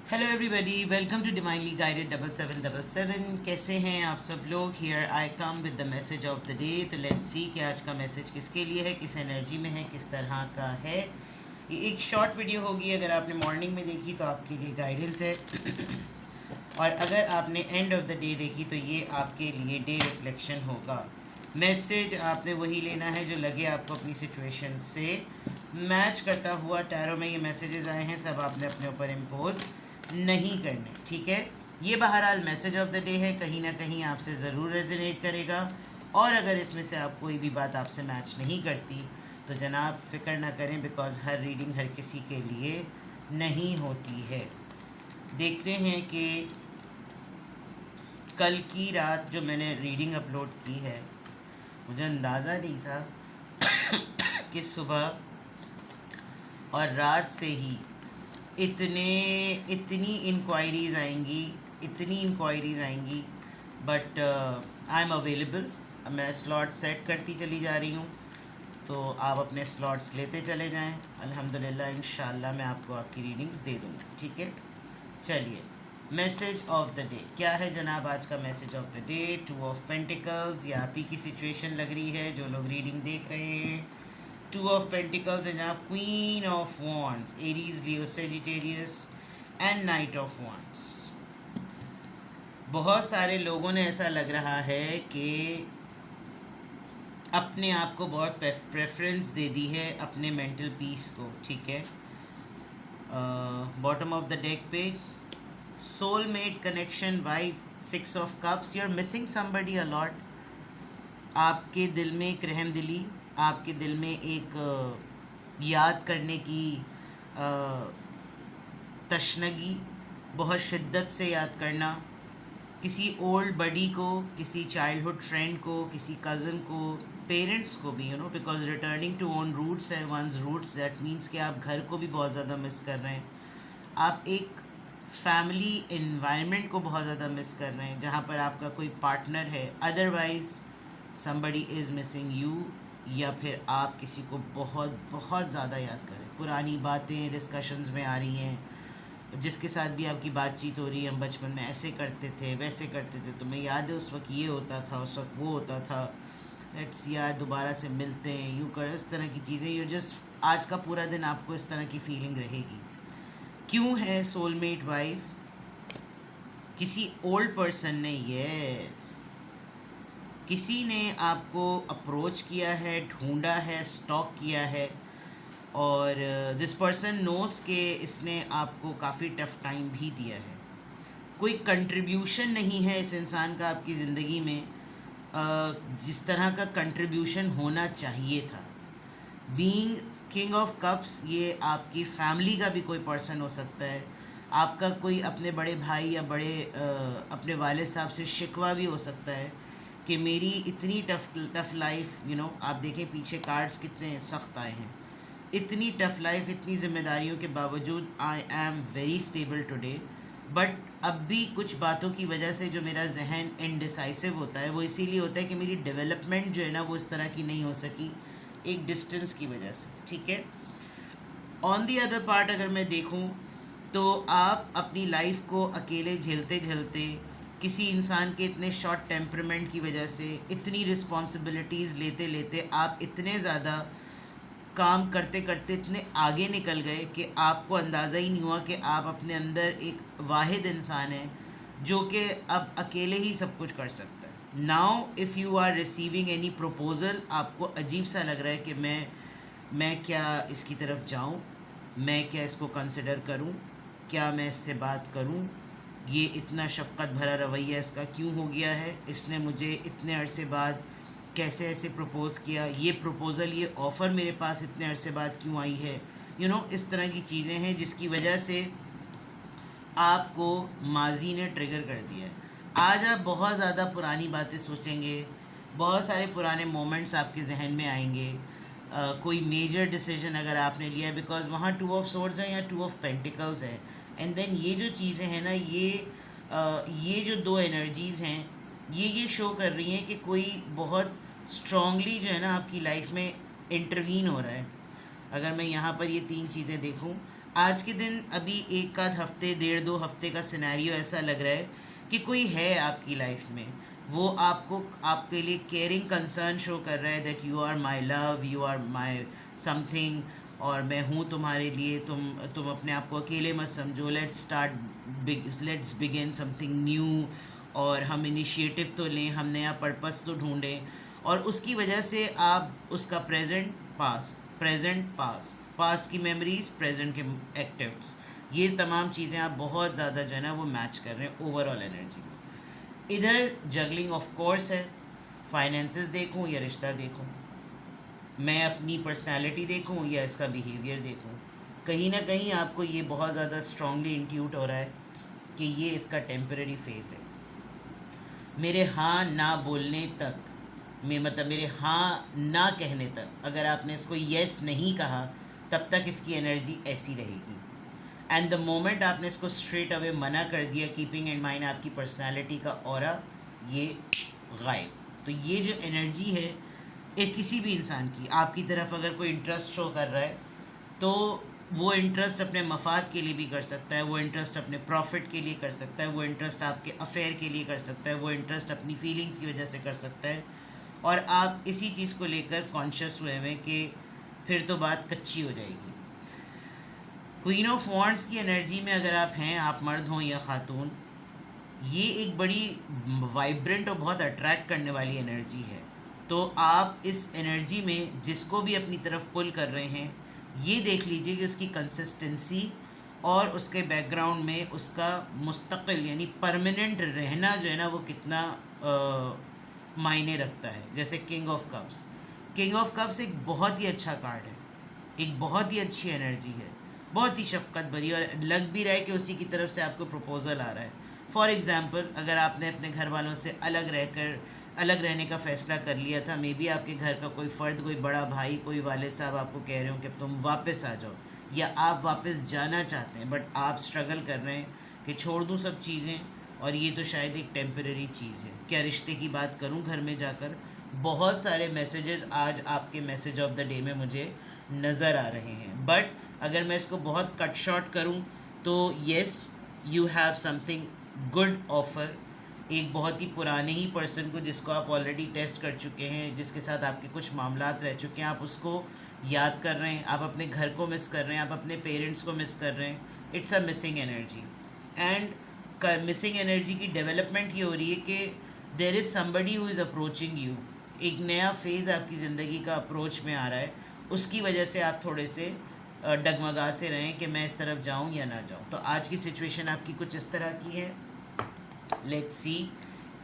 Hello everybody, welcome to divinely guided 7777। कैसे हैं आप सब लोग? Here I come with the message of the day. तो लेट्स सी कि आज का मैसेज किसके लिए है, किस एनर्जी में है, किस तरह का है। ये एक शॉर्ट वीडियो होगी। अगर आपने मॉर्निंग में देखी तो आपके लिए गाइडेंस है और अगर आपने एंड ऑफ द डे देखी तो ये आपके लिए डे रिफ्लेक्शन होगा। मैसेज आपने वही लेना है जो लगे आपको अपनी सिचुएशन से मैच करता हुआ। टैरो में ये मैसेजेस आए हैं, सब आपने अपने ऊपर इम्पोज नहीं करने, ठीक है। ये बहरहाल मैसेज ऑफ द डे है, कहीं ना कहीं आपसे ज़रूर रेजोनेट करेगा। और अगर इसमें से आप कोई भी बात आपसे मैच नहीं करती तो जनाब फ़िक्र ना करें, बिकॉज़ हर रीडिंग हर किसी के लिए नहीं होती है। देखते हैं कि कल की रात जो मैंने रीडिंग अपलोड की है, मुझे अंदाज़ा नहीं था कि सुबह और रात से ही इतनी इंक्वायरीज़ आएंगी। But I am available. मैं स्लॉट सेट करती चली जा रही हूँ, तो आप अपने स्लॉट्स लेते चले जाएं। अल्हम्दुलिल्लाह इंशाल्लाह मैं आपको आपकी रीडिंग्स दे दूँगा, ठीक है। चलिए, मैसेज ऑफ द डे क्या है जनाब? आज का message of the day 2 of pentacles. ये आप ही की सिचुएशन लग रही है जो लोग रीडिंग देख रहे हैं। 2 ऑफ पेंटिकल्स है जनाब, queen of wands, Aries, Leo, Sagittarius and night of wands. बहुत सारे लोगों ने ऐसा लग रहा है कि अपने आप को बहुत प्रेफरेंस दे दी है, अपने मेंटल पीस को, ठीक है। बॉटम ऑफ द डेक पे soulmate connection vibe, 6 of cups. You are missing somebody a lot. आपके दिल में एक रहमदिली, आपके दिल में एक याद करने की तशनगी, बहुत शिद्दत से याद करना किसी ओल्ड बडी को, किसी चाइल्डहुड फ्रेंड को, किसी कज़न को, पेरेंट्स को भी, you know, because returning to own roots है, वंस रूट्स, दैट मीन्स कि आप घर को भी बहुत ज़्यादा मिस कर रहे हैं। आप एक फैमिली इन्वायरमेंट को बहुत ज़्यादा मिस कर रहे हैं जहाँ पर आपका कोई पार्टनर है। Otherwise somebody is missing you, या फिर आप किसी को बहुत बहुत ज़्यादा याद करें। पुरानी बातें डिस्कशंस में आ रही हैं, जिसके साथ भी आपकी बातचीत हो रही है, हम बचपन में ऐसे करते थे, वैसे करते थे, तुम्हें याद है उस वक्त ये होता था, उस वक्त वो होता था, लेट्स यार दोबारा से मिलते हैं, यूँ कर, इस तरह की चीज़ें। यू जस्ट आज का पूरा दिन आपको इस तरह की फीलिंग रहेगी। क्यों है सोलमेट वाइफ? किसी ओल्ड पर्सन ने, यस, किसी ने आपको अप्रोच किया है, ढूंढा है, स्टॉक किया है, और दिस पर्सन नोस के इसने आपको काफ़ी टफ टाइम भी दिया है। कोई कंट्रीब्यूशन नहीं है इस इंसान का आपकी ज़िंदगी में जिस तरह का कंट्रीब्यूशन होना चाहिए था। बीइंग किंग ऑफ कप्स, ये आपकी फैमिली का भी कोई पर्सन हो सकता है। आपका कोई अपने बड़े भाई या अपने वालिद साहब से शिकवा भी हो सकता है कि मेरी इतनी टफ लाइफ, यू नो, आप देखें पीछे कार्ड्स कितने सख्त आए हैं। इतनी टफ लाइफ, इतनी जिम्मेदारियों के बावजूद I am very stable today. But अब भी कुछ बातों की वजह से जो मेरा जहन इनडिसाइसिव होता है, वो इसीलिए होता है कि मेरी डेवलपमेंट जो है ना वो इस तरह की नहीं हो सकी, एक डिस्टेंस की वजह से, ठीक है। ऑन दी अदर पार्ट अगर मैं देखूं तो आप अपनी लाइफ को अकेले झेलते झेलते, किसी इंसान के इतने शॉर्ट टेम्परमेंट की वजह से, इतनी रिस्पॉन्सिबिलिटीज़ लेते लेते आप इतने ज़्यादा काम करते करते इतने आगे निकल गए कि आपको अंदाज़ा ही नहीं हुआ कि आप अपने अंदर एक वाहिद इंसान है जो कि अब अकेले ही सब कुछ कर सकता है। Now if you are receiving any proposal, आपको अजीब सा लग रहा है कि मैं क्या इसकी तरफ जाऊं, मैं क्या इसको कंसिडर करूं, क्या मैं इससे बात करूं, ये इतना शफ़क़त भरा रवैया इसका क्यों हो गया है, इसने मुझे इतने अरसे बाद कैसे ऐसे प्रपोज़ किया, ये प्रपोज़ल, ये ऑफ़र मेरे पास इतने अरसे बाद क्यों आई है, यू नो, इस तरह की चीज़ें हैं जिसकी वजह से आपको माजी ने ट्रिगर कर दिया है। आज आप बहुत ज़्यादा पुरानी बातें सोचेंगे, बहुत सारे पुराने मोमेंट्स आपके जहन में आएंगे। कोई मेजर डिसीजन अगर आपने लिया है, बिकॉज वहाँ 2 ऑफ सोर्ड्स है या 2 ऑफ पेंटिकल्स है, एंड देन ये जो चीज़ें हैं ना, ये जो दो एनर्जीज़ हैं, ये शो कर रही हैं कि कोई बहुत स्ट्रांगली जो है ना आपकी लाइफ में इंटरवीन हो रहा है। अगर मैं यहाँ पर ये 3 चीज़ें देखूँ, आज के दिन अभी एक आध हफ्ते, डेढ़ दो हफ्ते का सिनेरियो ऐसा लग रहा है कि कोई है आपकी लाइफ में, वो आपको, आपके लिए केयरिंग कंसर्न शो कर रहा है, that you are my love, you are my something, और मैं हूँ तुम्हारे लिए, तुम अपने आप को अकेले मत समझो, लेट्स बिगिन समथिंग न्यू, और हम इनिशिएटिव तो लें, हम नया पर्पस तो ढूंढें, और उसकी वजह से आप उसका प्रेजेंट पास्ट की मेमोरीज, प्रेजेंट के एक्टिव्स, ये तमाम चीज़ें आप बहुत ज़्यादा जो है ना वो मैच कर रहे हैं ओवरऑल एनर्जी में। इधर जगलिंग ऑफ कोर्स है, फाइनेंसेस देखूं या रिश्ता देखूं, मैं अपनी पर्सनालिटी देखूं या इसका बिहेवियर देखूं, कहीं ना कहीं आपको ये बहुत ज़्यादा स्ट्रांगली इंट्यूट हो रहा है कि ये इसका टेम्पररी फेज़ है। मेरे हाँ ना बोलने तक में, मतलब मेरे हाँ ना कहने तक, अगर आपने इसको येस नहीं कहा तब तक इसकी एनर्जी ऐसी रहेगी, एंड द मोमेंट आपने इसको स्ट्रेट अवे मना कर दिया, कीपिंग इन माइंड आपकी पर्सनालिटी का ऑरा ये गायब। तो ये जो एनर्जी है एक किसी भी इंसान की, आपकी तरफ अगर कोई इंटरेस्ट शो कर रहा है तो वो इंटरेस्ट अपने मफाद के लिए भी कर सकता है, वो इंटरेस्ट अपने प्रॉफिट के लिए कर सकता है, वो इंटरेस्ट आपके अफेयर के लिए कर सकता है, वो इंटरेस्ट अपनी फीलिंग्स की वजह से कर सकता है, और आप इसी चीज़ को लेकर कॉन्शियस हुए हैं कि फिर तो बात कच्ची हो जाएगी। क्वीन ऑफ वॉन्ड्स की एनर्जी में अगर आप हैं, आप मर्द हों या खातून, ये एक बड़ी वाइब्रेंट और बहुत अट्रैक्ट करने वाली एनर्जी है। तो आप इस एनर्जी में जिसको भी अपनी तरफ पुल कर रहे हैं, ये देख लीजिए कि उसकी कंसिस्टेंसी और उसके बैकग्राउंड में उसका मुस्तकिल यानी परमानेंट रहना जो है ना वो कितना मायने रखता है। जैसे किंग ऑफ कप्स एक बहुत ही अच्छा कार्ड है, एक बहुत ही अच्छी एनर्जी है, बहुत ही शफकत भरी, और लग भी रहा है कि उसी की तरफ से आपको प्रपोज़ल आ रहा है। फॉर एग्ज़ाम्पल, अगर आपने अपने घर वालों से अलग रहने का फ़ैसला कर लिया था, मे बी आपके घर का कोई फ़र्द, कोई बड़ा भाई, कोई वाले साहब आपको कह रहे हो कि तुम वापस आ जाओ, या आप वापस जाना चाहते हैं बट आप स्ट्रगल कर रहे हैं कि छोड़ दूँ सब चीज़ें, और ये तो शायद एक टेम्परेरी चीज़ है, क्या रिश्ते की बात करूँ घर में जाकर। बहुत सारे मैसेजेस आज आपके मैसेज ऑफ द डे में मुझे नज़र आ रहे हैं, बट अगर मैं इसको बहुत कट शॉर्ट करूं तो yes, you have something good offer. एक बहुत ही पुराने ही पर्सन को, जिसको आप ऑलरेडी टेस्ट कर चुके हैं, जिसके साथ आपके कुछ मामलात रह चुके हैं, आप उसको याद कर रहे हैं, आप अपने घर को मिस कर रहे हैं, आप अपने पेरेंट्स को मिस कर रहे हैं। It's a missing energy, and missing energy की डेवलपमेंट ये हो रही है कि there is somebody who is approaching you. एक नया फेज़ आपकी ज़िंदगी का अप्रोच में आ रहा है, उसकी वजह से आप थोड़े से डगमगा से रहें कि मैं इस तरफ जाऊं या ना जाऊं। तो आज की सिचुएशन आपकी कुछ इस तरह की है। लेट्स सी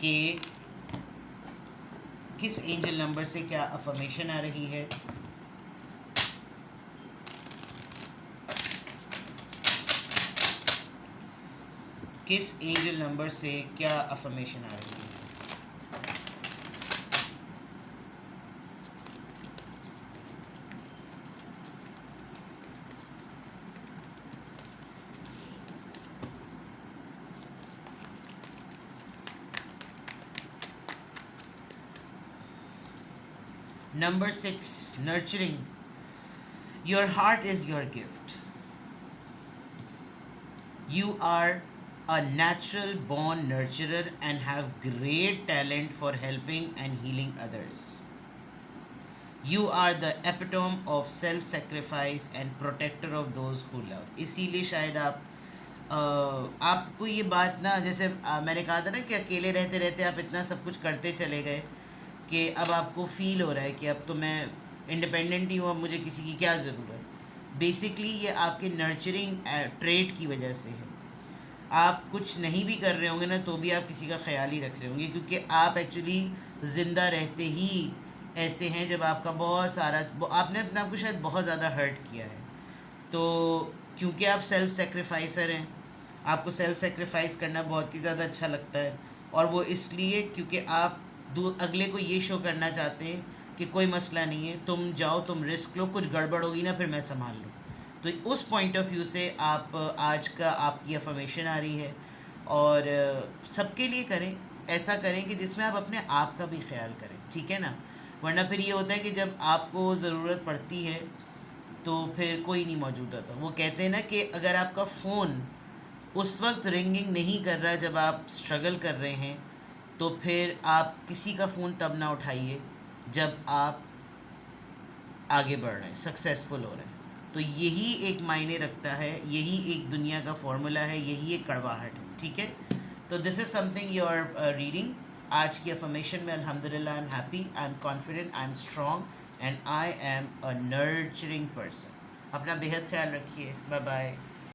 कि किस एंजल नंबर से क्या अफर्मेशन आ रही है। किस एंजल नंबर से क्या अफर्मेशन आ रही है। Number 6, nurturing. Your heart is your gift. You are a natural born nurturer and have great talent for helping and healing others. You are the epitome of self-sacrifice and protector of those who love. इसीलिए शायद आपको ये बात ना, जैसे मैंने कहा था ना कि अकेले रहते रहते आप इतना सब कुछ करते चले गए कि अब आपको फील हो रहा है कि अब तो मैं इंडिपेंडेंट ही हूँ, अब मुझे किसी की क्या ज़रूरत। बेसिकली ये आपके नर्चरिंग ट्रेट की वजह से है। आप कुछ नहीं भी कर रहे होंगे ना तो भी आप किसी का ख्याल ही रख रहे होंगे, क्योंकि आप एक्चुअली ज़िंदा रहते ही ऐसे हैं जब आपका बहुत सारा, आपने अपने आप को शायद बहुत ज़्यादा हर्ट किया है। तो क्योंकि आप सेल्फ सेक्रीफाइसर हैं, आपको सेल्फ सेक्रीफाइस करना बहुत ही ज़्यादा अच्छा लगता है, और वो इसलिए क्योंकि आप अगले को ये शो करना चाहते हैं कि कोई मसला नहीं है, तुम जाओ, तुम रिस्क लो, कुछ गड़बड़ होगी ना फिर मैं संभाल लूँ। तो उस पॉइंट ऑफ व्यू से आप आज का आपकी अफर्मेशन आ रही है, और सबके लिए करें, ऐसा करें कि जिसमें आप अपने आप का भी ख्याल करें, ठीक है ना। वरना फिर ये होता है कि जब आपको ज़रूरत पड़ती है तो फिर कोई नहीं मौजूद होता। वो कहते हैं ना कि अगर आपका फ़ोन उस वक्त रिंगिंग नहीं कर रहा जब आप स्ट्रगल कर रहे हैं, तो फिर आप किसी का फ़ोन तब ना उठाइए जब आप आगे बढ़ रहे हैं, सक्सेसफुल हो रहे हैं। तो यही एक मायने रखता है, यही एक दुनिया का फॉर्मूला है, यही एक कड़वाहट है, ठीक है। तो this is something you are reading. आज की अफर्मेशन में अल्हम्दुलिल्लाह I am happy, I am confident, I am strong and I am a nurturing person. अपना बेहद ख्याल रखिए। Bye bye.